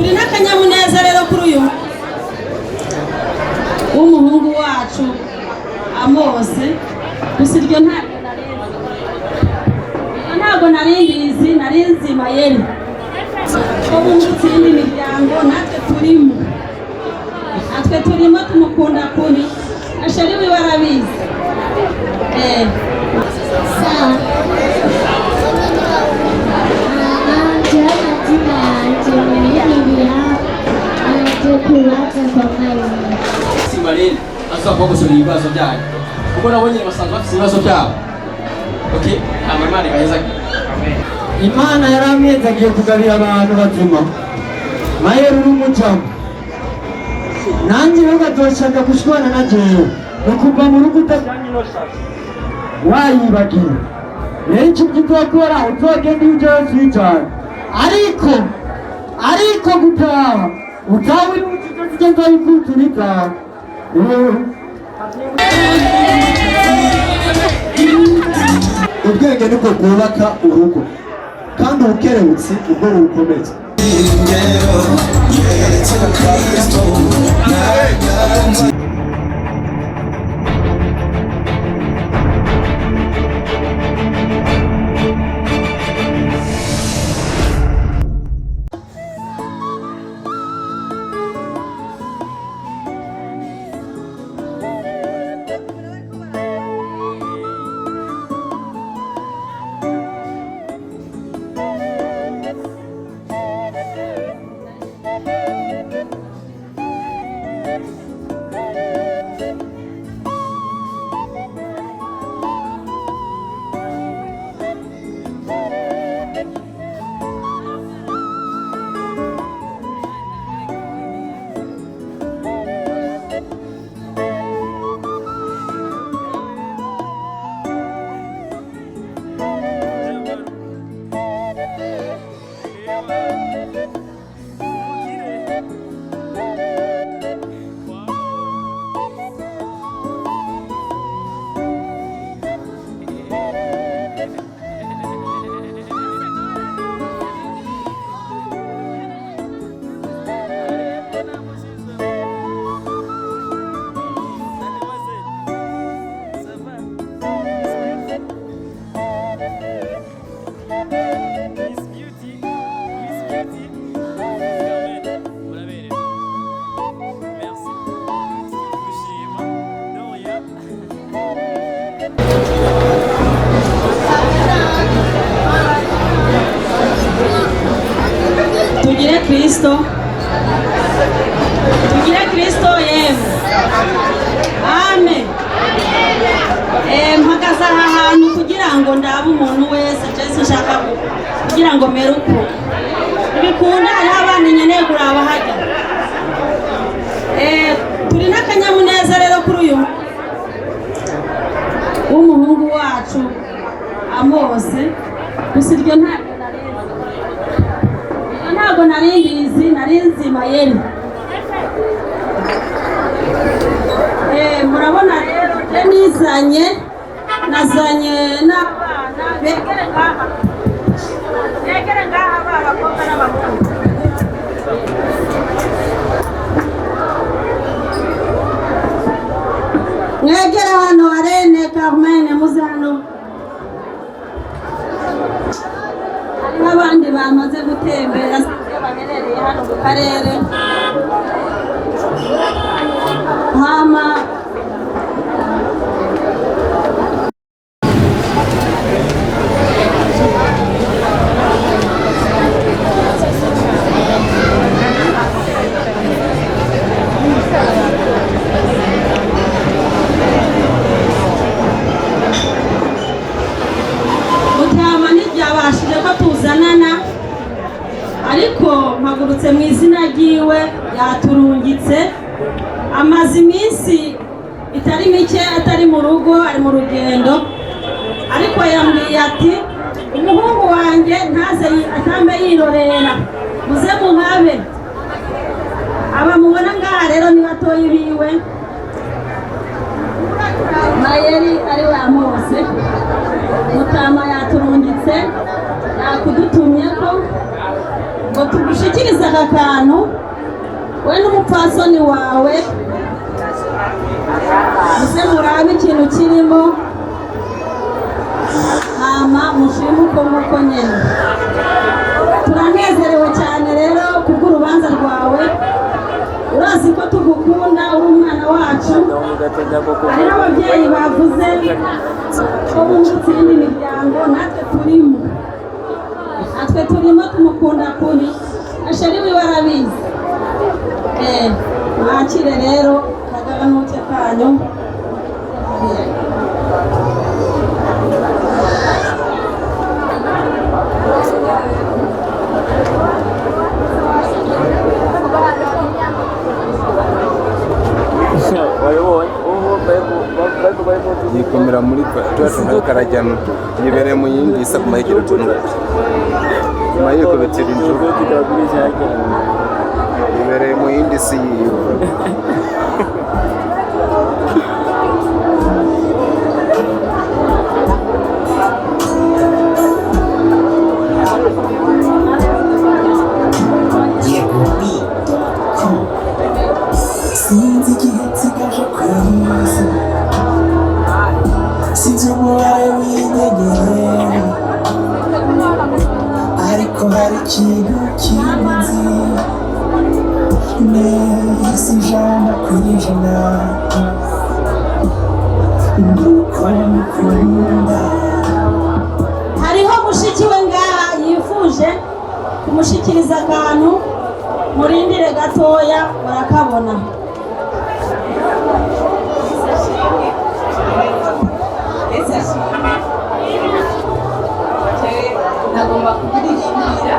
turi n'akanyamuneza rero kuri uyu w'umuhungu wacu Amose. Gusa iryo ntabwo nari mbizi, nari nzi Mayeri ko bungutse iyindi miryango, natwe turimo tumukunda kuri ashari wiwe arabizi. Simarine asaba gusubira ibibazo byayo kuko nabonye basanzwe bafite ibibazo byabo. Okay, Imana igaheza. Imana yaramweza agiye kugabira abantu bazima. Mayeri n'umucamo nanjye rero gazoshaka gushwana na jewe no kuva mu rugo utajyanye no shaka wayibagiye. Rero icyo uzokora uzogenda ibyo cyane ariko gutaha utawe n'ukizo y'ikuturika. Ubwenge nibwo bwubaka urugo kandi ubukerebutsi ubwo bukomeza. Tugire Kristo yemwe. Amen. Mpagaze aha hantu kugira ngo ndabe umuntu wese Yesu nshaka kugira ngo mere uko bikunda. Hariho abandi nkeneye kuraba hajya. Turi n'akanyamuneza rero kuri uyu w'umuhungu wacu Amose. Gusa iryo ntabwo nari mbizi, nari nzi Mayeri. Murabona rero nazanye n'abana begere ngaha b'abakobwa n'abahungu. Mwegere hano Arene Carmen, muze hano. N'abandi bamaze gutembera baherereye hano mu karere. Hama ariko mpagurutse mu izina ryiwe yaturungitse. Amaze iminsi itari mike atari mu rugo, ari mu rugendo, ariko yambwiye ati umuhungu wanjye ntaze atambe yirorera, muze muhabe. Aba mubona ngaha rero ni batoyi biwe. Mayeri ari we Amose. Mutama yaturungitse yakudutumye ko ngo ngo tugushikirize aka kantu we n'umupfasoni wawe ese murabe ikintu kirimo hama mushime uko nyene. Turanezerewe cyane rero kubw'urubanza rwawe, urazi ko tugukunda uri umwana wacu. Hari n'ababyeyi bavuze ko bungutse iyindi miryango, natwe turimo tumukunda kuri ashari wiwe arabizi. Mwakire rero kaganuke kanyu. yikomera muri tuyatunga karajyana yibereye mu yindi isa ku mahekero tunga mayiko betera injuru yibereye mu yindi si sinzi igihe nsigaje ku isi, sinzi umubare w'inyenyeri, ariko hari ikintu kinzi neza ijana ku ijana, nuko mukunda. Hariho mushiki we ngaha yifuje kumushikiriza akantu, murindire gatoya barakabona. Nagomba kubiririmbira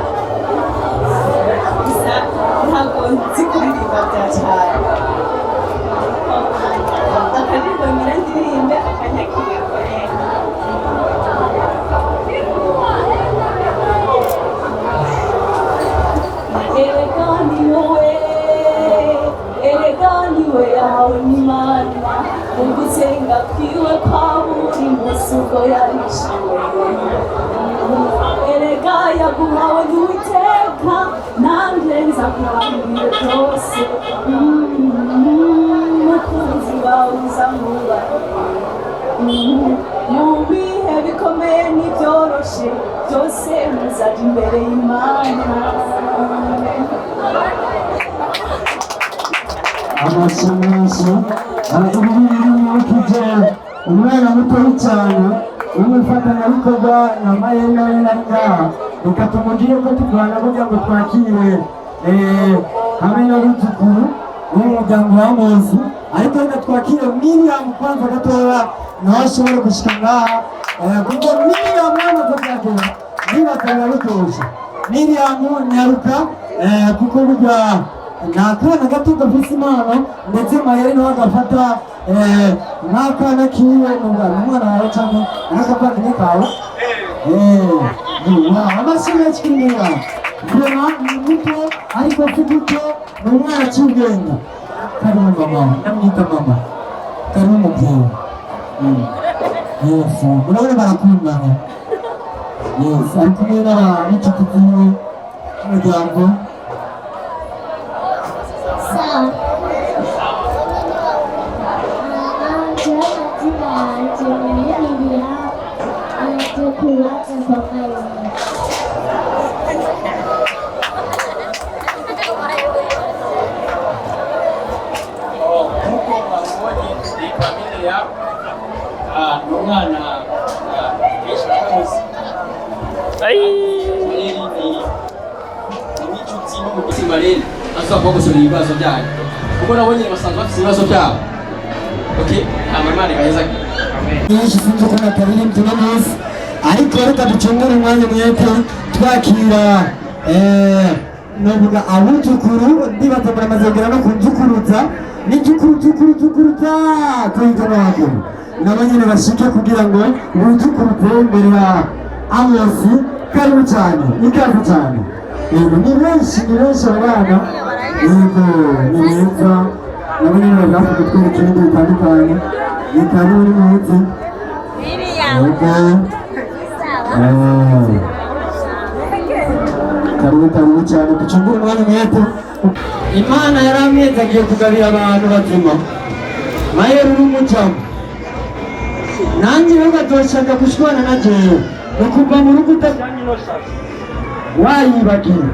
gusa ntabwo nzi kuririmba bya cyane. Akaririmbo nyina ndirimbe akanyakirwa. Erega niwe yawe n'Imana, ugusenga kwiwe kwa buri munsi ubwo yarishiwe. Erega yaguhawe n'Uwiteka, nanjye nzakurambira byose. Mukunzi wawe uzamwubahe, mu bihe bikomeye n'ibyoroshe byose muzaja imbere y'Imana. amasomoso ibiribikije umwana mutoyi cyane w'umufatanyabikorwa na Mayena ngaha, reka tumugire ko turwana kugira ngo twakire hamwe n'abuzukuru n'umuryango wa Mosi, ariko reka twakire Miriam kwanza gatoya nawe ashobore gushika ngaha kuko Miriam yamaze byagera nibatanga bitoshe. Miriam nyaruka kuko burya nakana gato gafise impano, ndetse Mayeri nawe agafata n'akana kiwe n'umwana wawe cyangwa n'akavandimwe kawe. Amashyi menshi k'imira kurema ni muto ariko si duto, ni umwana cy'ubwenge. Karibu mama, ndamwita mama, karibu mubyeyi. Yes, murabona barakundana. Yes, ari kumwe n'inshuti ziwe n'umuryango. umwana n'inshuti n'umutima rero asaba kuba gusura ibibazo byanyu kuko nabonye basanzwe bafite ibibazo byabo. Imana igaheza nyinshi sinzi ko nataririmbye uno munsi, ariko reka ducungure umwanya mwete twakira novuga abuzukuru. Ndibaza muramaze kugera no kunzukuruza n'inzukuruza tuyita n'abaguru nabo nyine bashike kugira ngo bunzukuruze imbere ya Amosi. Karibu cyane, ikaze cyane. Ni benshi abana, yego ni beza, nabo nyine bashaka kutwereka ibintu bitandukanye. Ni karibu ni munsi karibu cyane ducungure umwanya umwete. Imana yaramweze agiye kugabira abantu bazima Maheru n'umucamo nanjye rero bazoshaka gushwana na jewe no kuva mu rugo utajyanye no shaka wayibagiwe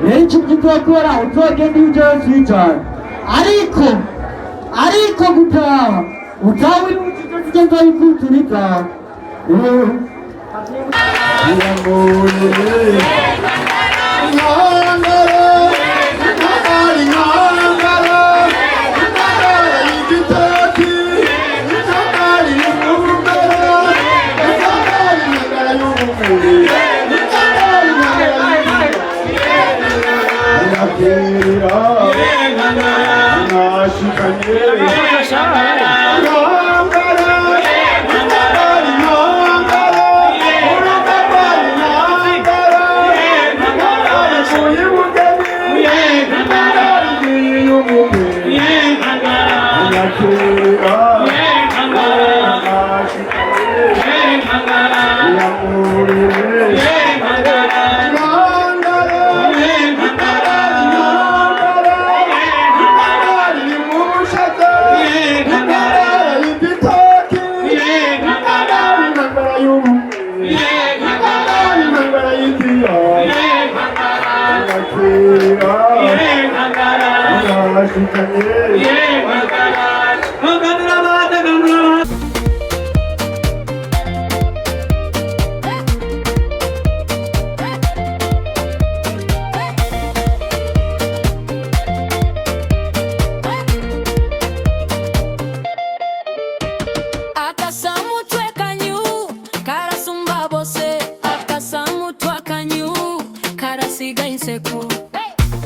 rero icyo uzokora uzogenda iyo ujyayo cyane ariko gutaha utawe n'uburyo ugenda wikuturika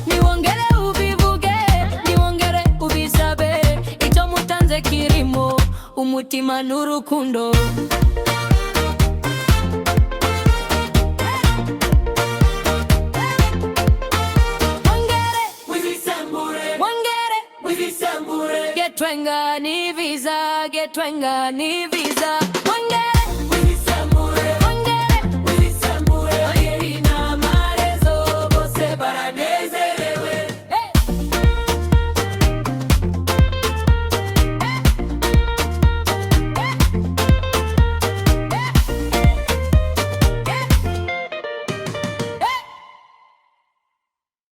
Niwongere ubivuge, niwongere ubisabe, icyo mutanze kirimo umutima n'urukundo. Wongere, getwenga ni visa.